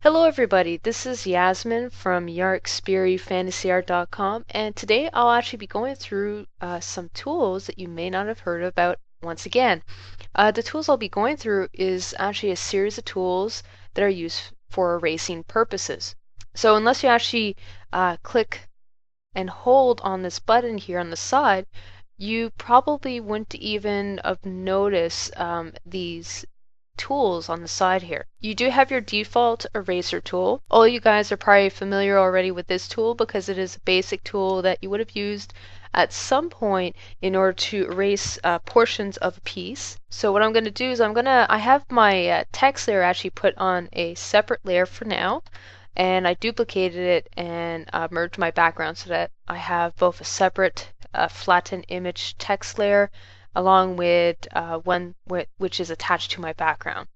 Hello everybody, this is Yasmin from Yarkspiri and today I'll actually be going through some tools that you may not have heard about once again. The tools I'll be going through is actually a series of tools that are used for erasing purposes. So unless you actually click and hold on this button here on the side, you probably wouldn't even have noticed these tools on the side here. You do have your default eraser tool. All you guys are probably familiar already with this tool because it is a basic tool that you would have used at some point in order to erase portions of a piece. So what I'm going to do is I have my text layer actually put on a separate layer for now, and I duplicated it and merged my background so that I have both a separate flattened image text layer along with one which is attached to my background.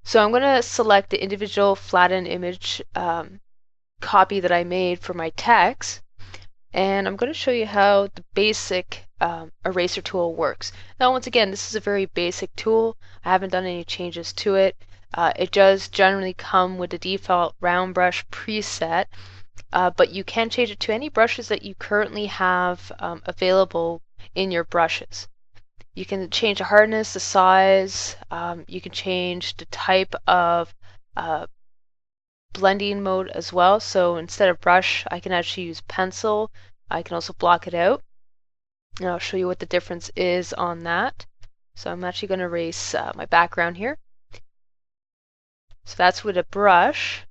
So I'm going to select the individual flattened image copy that I made for my text, and I'm going to show you how the basic eraser tool works. Now once again, this is a very basic tool. I haven't done any changes to it. It does generally come with the default round brush preset, but you can change it to any brushes that you currently have available in your brushes. You can change the hardness, the size, you can change the type of blending mode as well. So instead of brush, I can actually use pencil. I can also block it out. And I'll show you what the difference is on that. So I'm actually going to erase my background here. So that's with a brush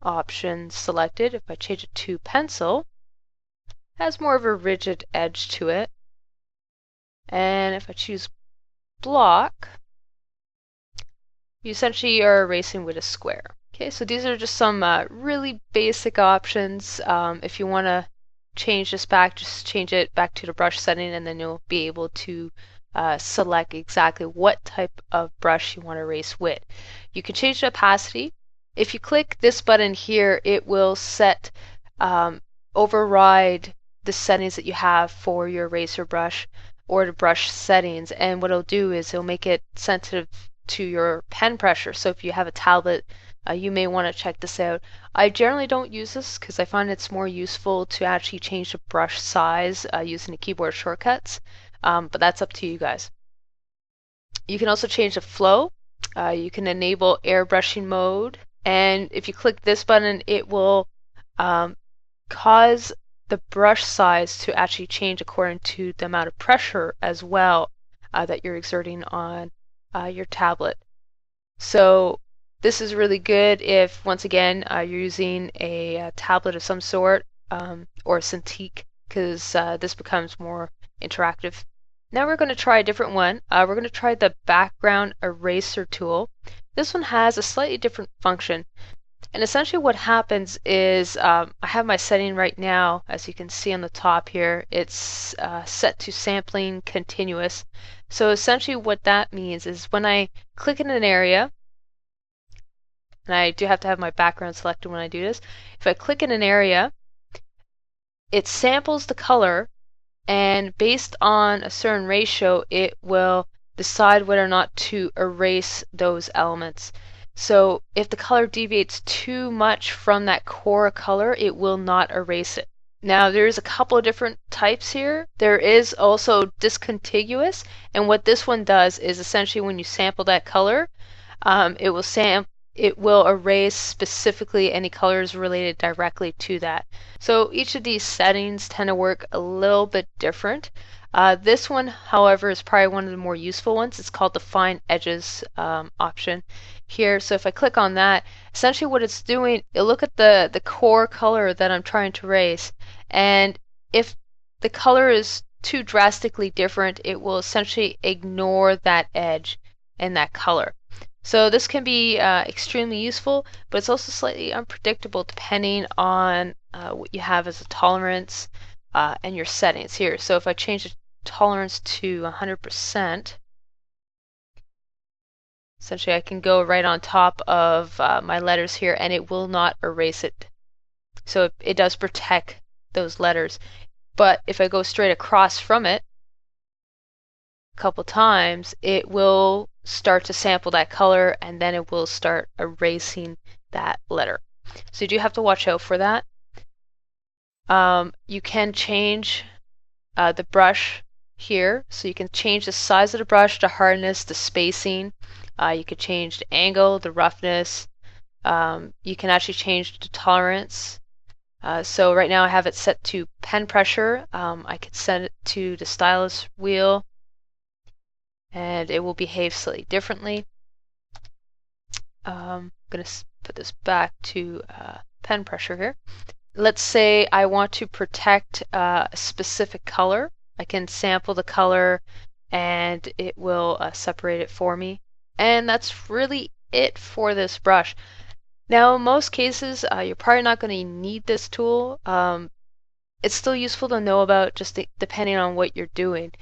option selected. If I change it to pencil, it has more of a rigid edge to it. And if I choose block, you essentially are erasing with a square. Okay, so these are just some really basic options. If you want to change this back, just change it back to the brush setting, and then you'll be able to select exactly what type of brush you want to erase with. You can change the opacity. If you click this button here, it will override the settings that you have for your eraser brush or the brush settings, and what it'll do is it'll make it sensitive to your pen pressure. So if you have a tablet, you may want to check this out. I generally don't use this because I find it's more useful to actually change the brush size using the keyboard shortcuts, but that's up to you guys. You can also change the flow. You can enable airbrushing mode, and if you click this button, it will cause the brush size to actually change according to the amount of pressure as well that you're exerting on your tablet. So this is really good if, once again, you're using a tablet of some sort or Cintiq, because this becomes more interactive. Now we're going to try a different one. We're going to try the background eraser tool. This one has a slightly different function. And essentially what happens is I have my setting right now, as you can see on the top here, it's set to sampling continuous. So essentially what that means is when I click in an area, and I do have to have my background selected when I do this, if I click in an area, it samples the color, and based on a certain ratio, it will decide whether or not to erase those elements. So if the color deviates too much from that core color, it will not erase it. Now there's a couple of different types here. There is also discontiguous, and what this one does is essentially when you sample that color, it will erase specifically any colors related directly to that. So each of these settings tend to work a little bit different. This one, however, is probably one of the more useful ones. It's called the Fine Edges option here. So if I click on that, essentially what it's doing, it'll look at the core color that I'm trying to erase, and if the color is too drastically different, it will essentially ignore that edge and that color. So this can be extremely useful, but it's also slightly unpredictable depending on what you have as a tolerance and your settings here. So if I change the tolerance to 100%, essentially I can go right on top of my letters here and it will not erase it. So it does protect those letters. But if I go straight across from it, couple times, it will start to sample that color and then it will start erasing that letter. So you do have to watch out for that. You can change the brush here. So you can change the size of the brush, the hardness, the spacing. You could change the angle, the roughness. You can actually change the tolerance. So right now I have it set to pen pressure. I could set it to the stylus wheel and it will behave slightly differently. I'm going to put this back to pen pressure here. Let's say I want to protect a specific color. I can sample the color and it will separate it for me. And that's really it for this brush. Now, in most cases, you're probably not going to need this tool. It's still useful to know about just depending on what you're doing.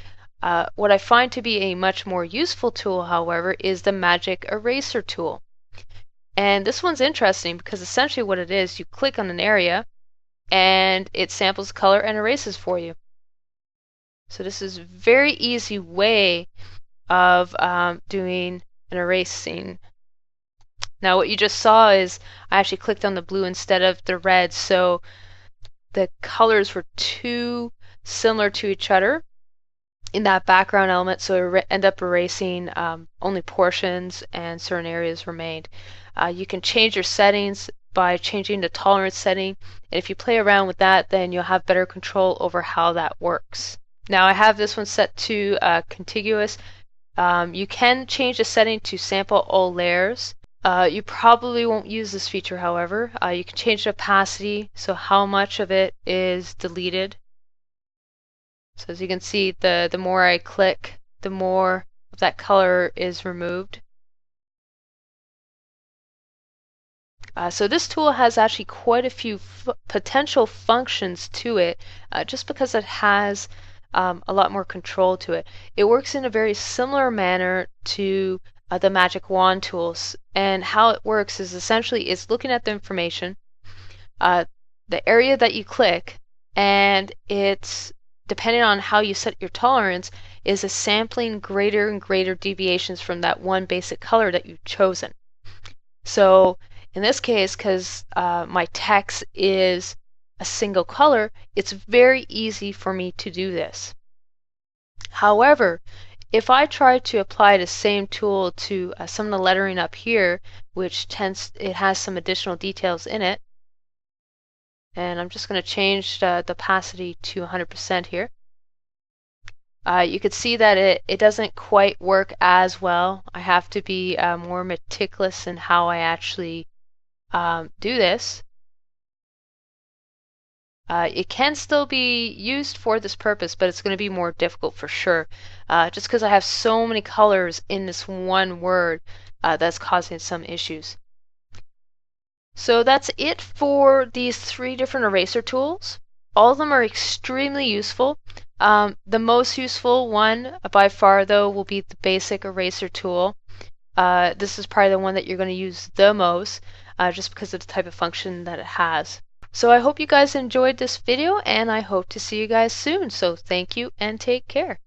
What I find to be a much more useful tool, however, is the Magic Eraser tool. And this one's interesting because essentially what it is, you click on an area and it samples color and erases for you. So this is a very easy way of doing an erasing. Now what you just saw is I actually clicked on the blue instead of the red, so the colors were too similar to each other in that background element, so it ended up erasing only portions and certain areas remained. You can change your settings by changing the tolerance setting, and if you play around with that, then you'll have better control over how that works. Now I have this one set to contiguous. You can change the setting to sample all layers. You probably won't use this feature, however. You can change the opacity, so how much of it is deleted. So as you can see, the more I click, the more of that color is removed. So this tool has actually quite a few potential functions to it, just because it has a lot more control to it. It works in a very similar manner to the Magic Wand tools, and how it works is essentially it's looking at the information, the area that you click, and it's depending on how you set your tolerance is a sampling greater and greater deviations from that one basic color that you've chosen. So in this case, because my text is a single color, it's very easy for me to do this. However, if I try to apply the same tool to some of the lettering up here, which it has some additional details in it, and I'm just going to change the opacity to 100% here. You could see that it doesn't quite work as well. I have to be more meticulous in how I actually do this. It can still be used for this purpose, but it's going to be more difficult for sure. Just because I have so many colors in this one word, that's causing some issues. So that's it for these 3 different eraser tools. All of them are extremely useful. The most useful one by far though will be the basic eraser tool. This is probably the one that you're going to use the most, just because of the type of function that it has. So I hope you guys enjoyed this video and I hope to see you guys soon. So thank you and take care.